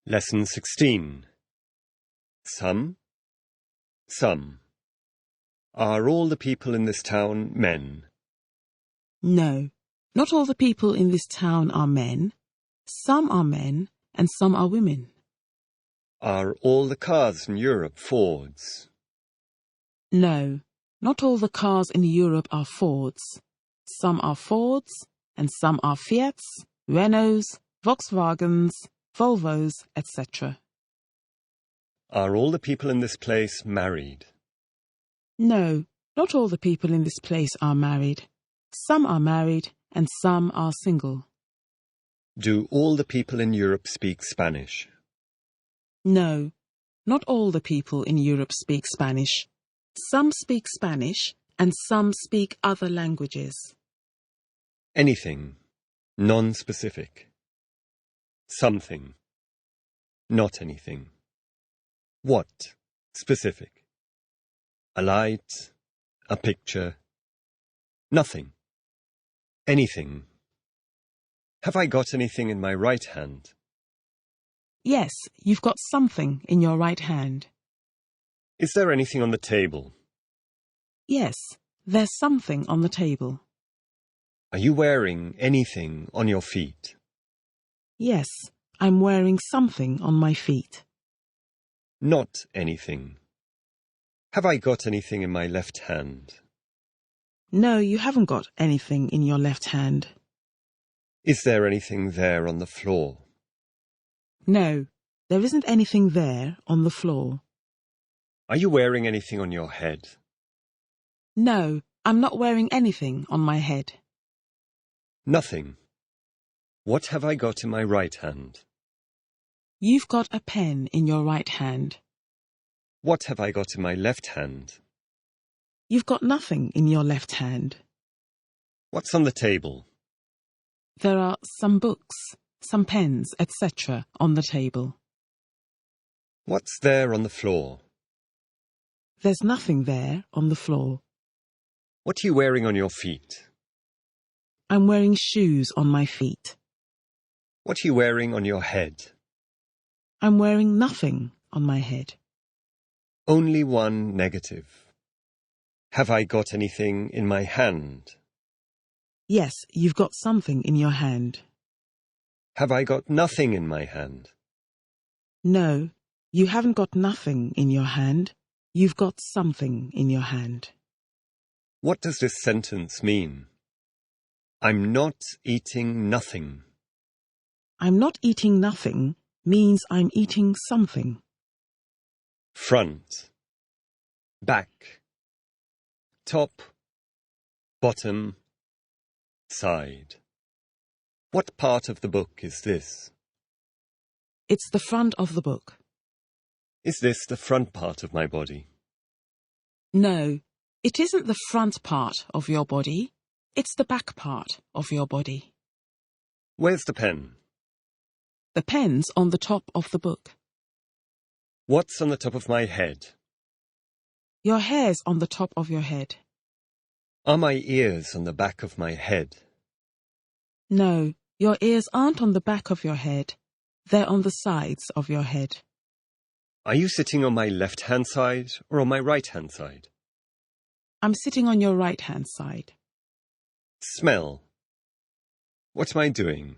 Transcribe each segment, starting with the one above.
Lesson 16. Some. Are all the people in this town men? No, not all the people in this town are men. Some are men and some are women. Are all the cars in Europe Fords? No, not all the cars in Europe are Fords. Some are Fords and some are Fiats, Renaults, Volkswagens, Volvos, etc. Are all the people in this place married? No, not all the people in this place are married. Some are married and some are single. Do all the people in Europe speak Spanish? No, not all the people in Europe speak Spanish. Some speak Spanish and some speak other languages. Anything. Non-specific. Something. Not anything. What? Specific. A light. A picture. Nothing. Anything. Have I got anything in my right hand? Yes, you've got something in your right hand. Is there anything on the table? Yes, there's something on the table. Are you wearing anything on your feet? Yes, I'm wearing something on my feet. Not anything. Have I got anything in my left hand? No, you haven't got anything in your left hand. Is there anything there on the floor? No, there isn't anything there on the floor. Are you wearing anything on your head? No, I'm not wearing anything on my head. Nothing. What have I got in my right hand? You've got a pen in your right hand. What have I got in my left hand? You've got nothing in your left hand. What's on the table? There are some books, some pens, etc. on the table. What's there on the floor? There's nothing there on the floor. What are you wearing on your feet? I'm wearing shoes on my feet. What are you wearing on your head? I'm wearing nothing on my head. Only one negative. Have I got anything in my hand? Yes, you've got something in your hand. Have I got nothing in my hand? No, you haven't got nothing in your hand. You've got something in your hand. What does this sentence mean? I'm not eating nothing. I'm not eating nothing means I'm eating something. Front. Back. Top. Bottom. Side. What part of the book is this? It's the front of the book. Is this the front part of my body? No, it isn't the front part of your body. It's the back part of your body. Where's the pen? The pen's on the top of the book. What's on the top of my head? Your hair's on the top of your head. Are my ears on the back of my head? No, your ears aren't on the back of your head. They're on the sides of your head. Are you sitting on my left-hand side or on my right-hand side? I'm sitting on your right-hand side. Smell. What am I doing?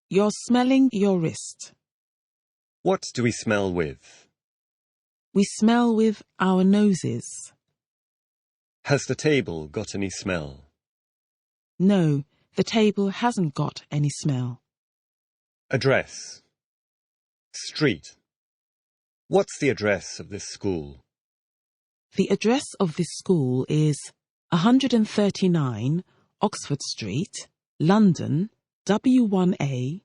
You're smelling your wrist. What do we smell with? We smell with our noses. Has the table got any smell? No, the table hasn't got any smell. Address. Street. What's the address of this school? The address of this school is 139 Oxford Street, London, W1A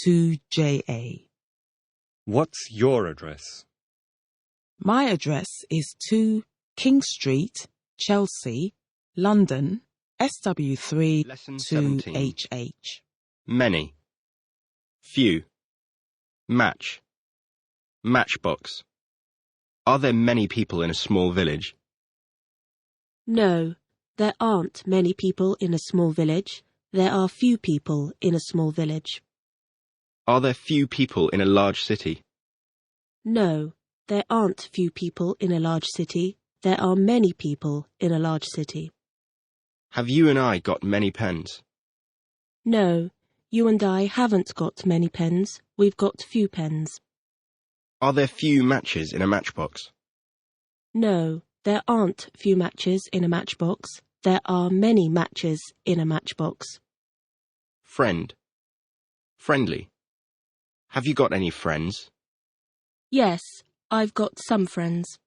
2JA. What's your address? My address is 2 King Street, Chelsea, London, SW3 Lesson 17. 2HH. Many. Few. Match. Matchbox. Are there many people in a small village? No, there aren't many people in a small village. There are few people in a small village. Are there few people in a large city? No, there aren't few people in a large city. There are many people in a large city. Have you and I got many pens? No, you and I haven't got many pens. We've got few pens. Are there few matches in a matchbox? No, there aren't few matches in a matchbox. There are many matches in a matchbox. Friend. Friendly. Have you got any friends? Yes, I've got some friends.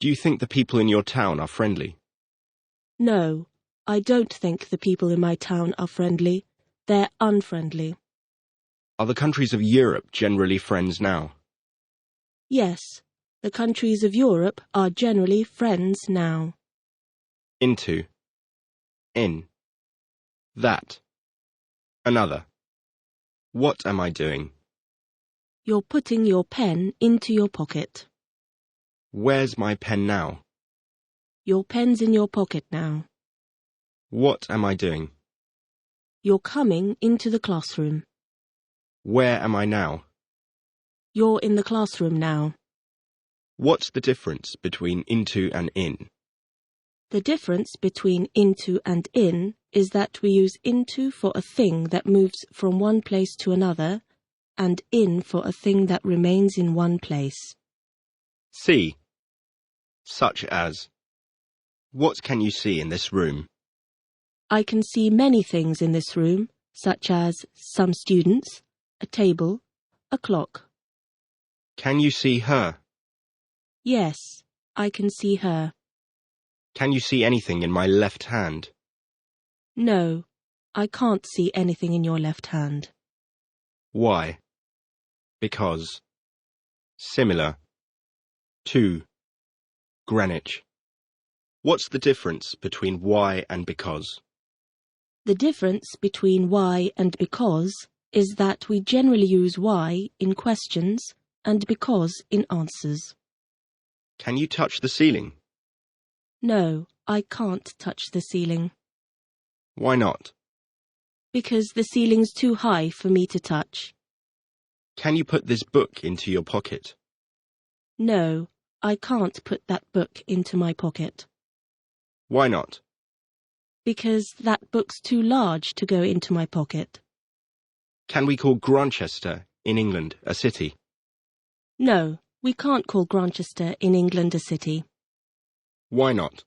Do you think the people in your town are friendly? No, I don't think the people in my town are friendly. They're unfriendly. Are the countries of Europe generally friends now? Yes, the countries of Europe are generally friends now. Into. In. That. Another. What am I doing? You're putting your pen into your pocket. Where's my pen now? Your pen's in your pocket now. What am I doing? You're coming into the classroom. Where am I now? You're in the classroom now. What's the difference between into and in? The difference between into and in is that we use into for a thing that moves from one place to another, and in for a thing that remains in one place. See. Such as. What can you see in this room? I can see many things in this room, such as some students, a table, a clock. Can you see her? Yes, I can see her. Can you see anything in my left hand? No, I can't see anything in your left hand. Why? Because. Similar. To. Greenwich. What's the difference between why and because? The difference between why and because is that we generally use why in questions and because in answers. Can you touch the ceiling? No, I can't touch the ceiling. Why not? Because the ceiling's too high for me to touch. Can you put this book into your pocket? No, I can't put that book into my pocket. Why not? Because that book's too large to go into my pocket. Can we call Grantchester, in England, a city? No, we can't call Grantchester in England a city. Why not?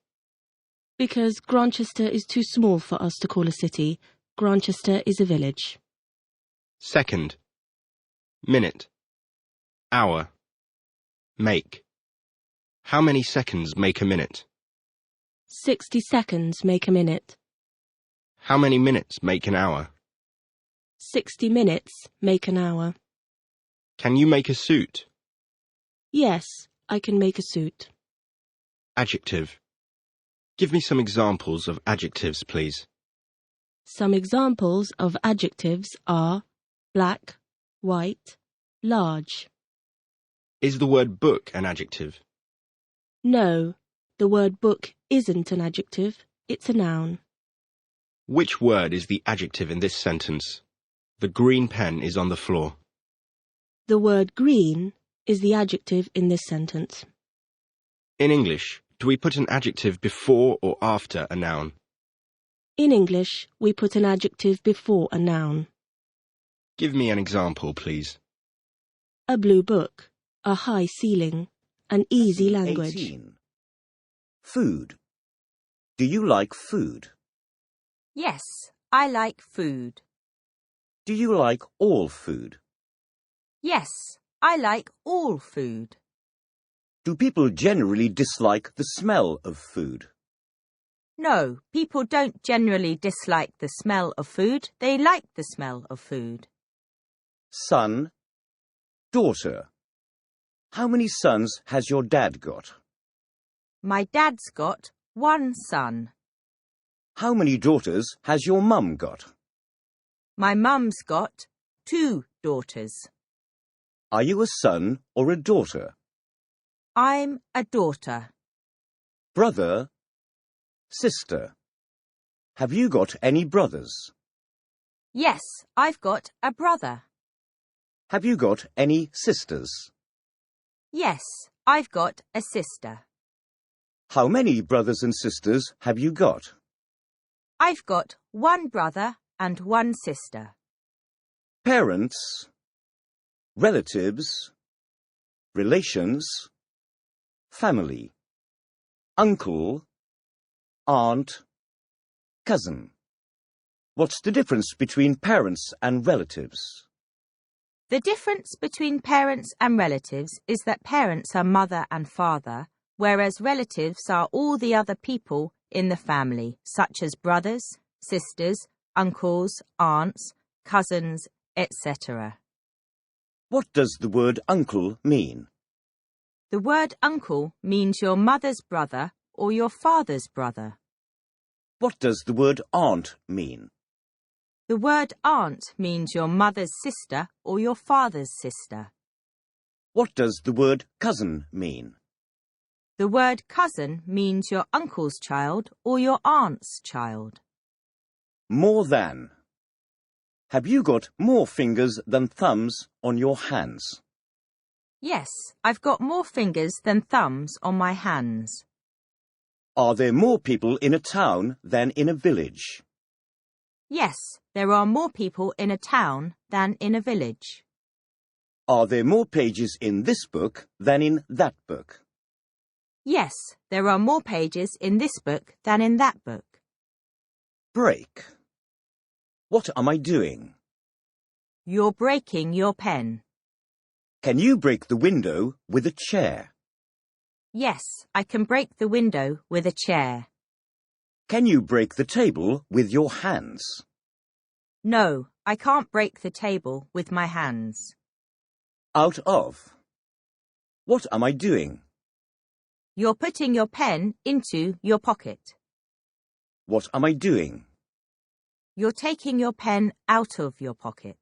Because Grantchester is too small for us to call a city. Grantchester is a village. Second. Minute. Hour. Make. How many seconds make a minute? 60 seconds make a minute. How many minutes make an hour? 60 minutes make an hour. Can you make a suit? Yes, I can make a suit. Adjective. Give me some examples of adjectives, please. Some examples of adjectives are black, white, large. Is the word book an adjective? No, the word book isn't an adjective, it's a noun. Which word is the adjective in this sentence? The green pen is on the floor. The word green is the adjective in this sentence. In English, do we put an adjective before or after a noun? In English, we put an adjective before a noun. Give me an example, please. A blue book, a high ceiling, an easy language. 18. Food. Do you like food? Yes, I like food. Do you like all food? Yes, I like all food. Do people generally dislike the smell of food? No, people don't generally dislike the smell of food. They like the smell of food. Son. Daughter. How many sons has your dad got? My dad's got one son. How many daughters has your mum got? My mum's got 2 daughters. Are you a son or a daughter? I'm a daughter. Brother. Sister. Have you got any brothers? Yes, I've got a brother. Have you got any sisters? Yes, I've got a sister. How many brothers and sisters have you got? I've got one brother and one sister. Parents, relatives, relations, family, uncle, aunt, cousin. What's the difference between parents and relatives? The difference between parents and relatives is that parents are mother and father, whereas relatives are all the other people in the family, such as brothers, sisters, uncles, aunts, cousins, etc. What does the word uncle mean? The word uncle means your mother's brother or your father's brother. What does the word aunt mean? The word aunt means your mother's sister or your father's sister. What does the word cousin mean? The word cousin means your uncle's child or your aunt's child. More than. Have you got more fingers than thumbs on your hands? Yes, I've got more fingers than thumbs on my hands. Are there more people in a town than in a village? Yes, there are more people in a town than in a village. Are there more pages in this book than in that book? Yes, there are more pages in this book than in that book. Break. What am I doing? You're breaking your pen. Can you break the window with a chair? Yes, I can break the window with a chair. Can you break the table with your hands? No, I can't break the table with my hands. Out of. What am I doing? You're putting your pen into your pocket. What am I doing? You're taking your pen out of your pocket.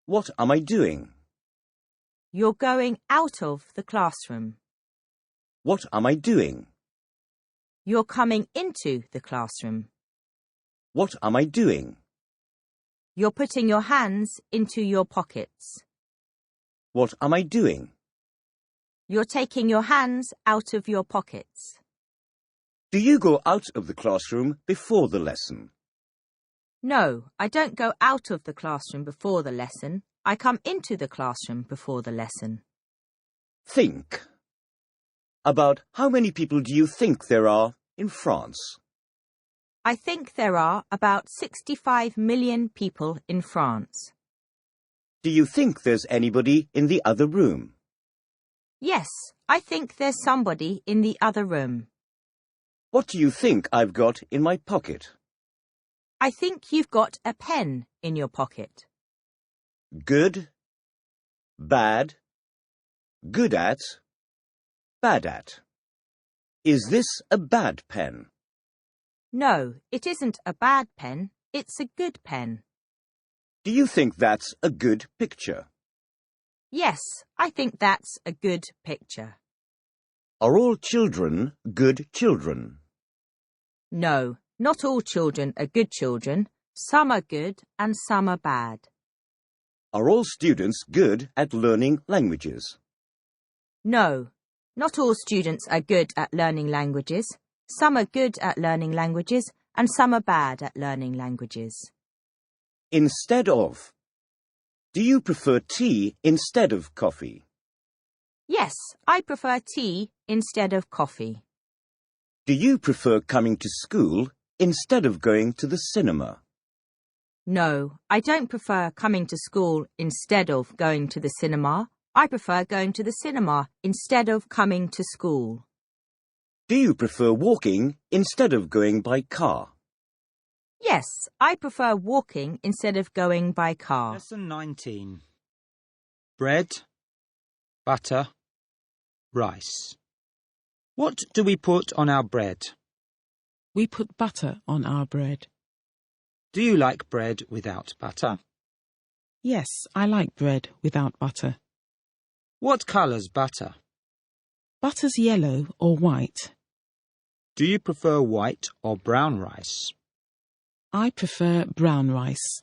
What am I doing? You're going out of the classroom. What am I doing? You're coming into the classroom. What am I doing? You're putting your hands into your pockets. What am I doing? You're taking your hands out of your pockets. Do you go out of the classroom before the lesson? No, I don't go out of the classroom before the lesson. I come into the classroom before the lesson. Think. About how many people do you think there are in France? I think there are about 65 million people in France. Do you think there's anybody in the other room? Yes, I think there's somebody in the other room. What do you think I've got in my pocket? I think you've got a pen in your pocket. Good, bad, good at, bad at. Is this a bad pen? No, it isn't a bad pen. It's a good pen. Do you think that's a good picture? Yes, I think that's a good picture. Are all children good children? No, not all children are good children. Some are good and some are bad. Are all students good at learning languages? No, not all students are good at learning languages. Some are good at learning languages and some are bad at learning languages. Instead of. Do you prefer tea instead of coffee? Yes, I prefer tea instead of coffee. Do you prefer coming to school instead of going to the cinema? No, I don't prefer coming to school instead of going to the cinema. I prefer going to the cinema instead of coming to school. Do you prefer walking instead of going by car? Yes, I prefer walking instead of going by car. Lesson 19. Bread, butter, rice. What do we put on our bread? We put butter on our bread. Do you like bread without butter? Yes, I like bread without butter. What colour's butter? Butter's yellow or white. Do you prefer white or brown rice? I prefer brown rice.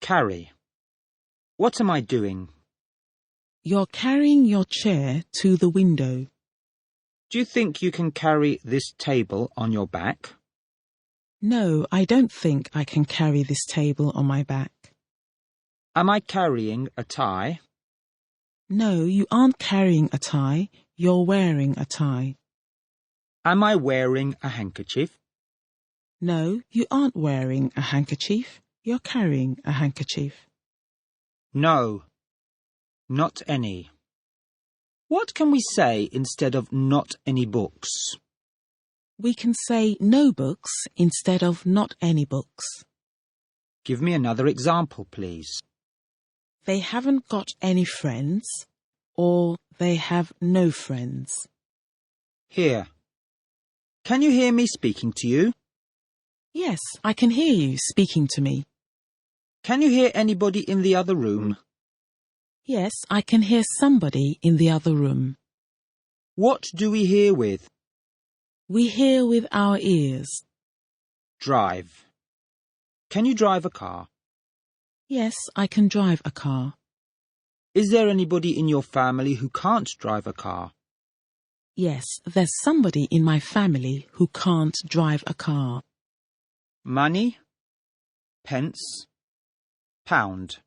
Carry. What am I doing? You're carrying your chair to the window. Do you think you can carry this table on your back? No, I don't think I can carry this table on my back. Am I carrying a tie? No, you aren't carrying a tie. You're wearing a tie. Am I wearing a handkerchief? No, you aren't wearing a handkerchief. You're carrying a handkerchief. No, not any. What can we say instead of not any books? We can say no books instead of not any books. Give me another example, please. They haven't got any friends, or they have no friends. Here. Can you hear me speaking to you? Yes, I can hear you speaking to me. Can you hear anybody in the other room? Yes, I can hear somebody in the other room. What do we hear with? We hear with our ears. Drive. Can you drive a car? Yes, I can drive a car. Is there anybody in your family who can't drive a car? Yes, there's somebody in my family who can't drive a car. Money, pence, pound.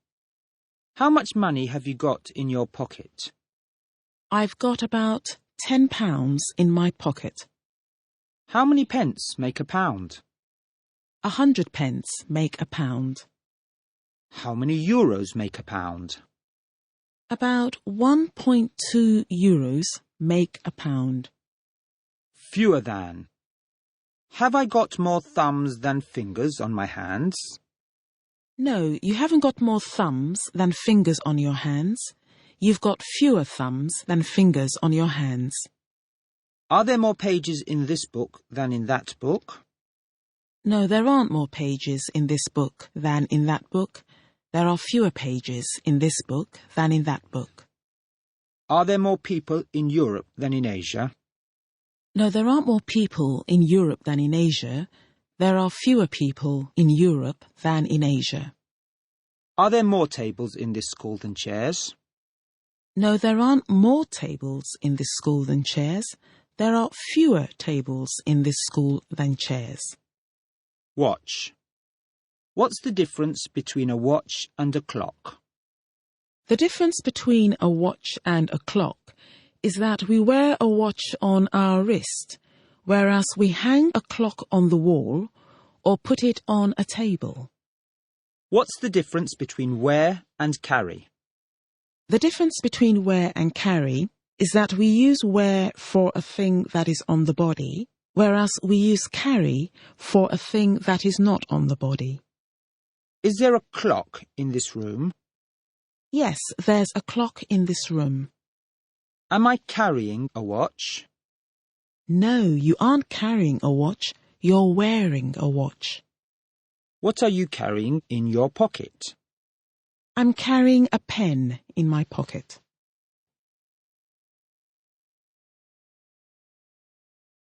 How much money have you got in your pocket? I've got about £10 in my pocket. How many pence make a pound? 100 pence make a pound. How many euros make a pound? About 1.2 euros make a pound. Fewer than. Have I got more thumbs than fingers on my hands? No, you haven't got more thumbs than fingers on your hands. You've got fewer thumbs than fingers on your hands. Are there more pages in this book than in that book? No, there aren't more pages in this book than in that book. There are fewer pages in this book than in that book. Are there more people in Europe than in Asia? No, there aren't more people in Europe than in Asia. There are fewer people in Europe than in Asia. Are there more tables in this school than chairs? No, there aren't more tables in this school than chairs. There are fewer tables in this school than chairs. Watch. What's the difference between a watch and a clock? The difference between a watch and a clock is that we wear a watch on our wrist, whereas we hang a clock on the wall or put it on a table. What's the difference between wear and carry? The difference between wear and carry is that we use wear for a thing that is on the body, whereas we use carry for a thing that is not on the body. Is there a clock in this room? Yes, there's a clock in this room. Am I carrying a watch? No, you aren't carrying a watch. You're wearing a watch. What are you carrying in your pocket? I'm carrying a pen in my pocket.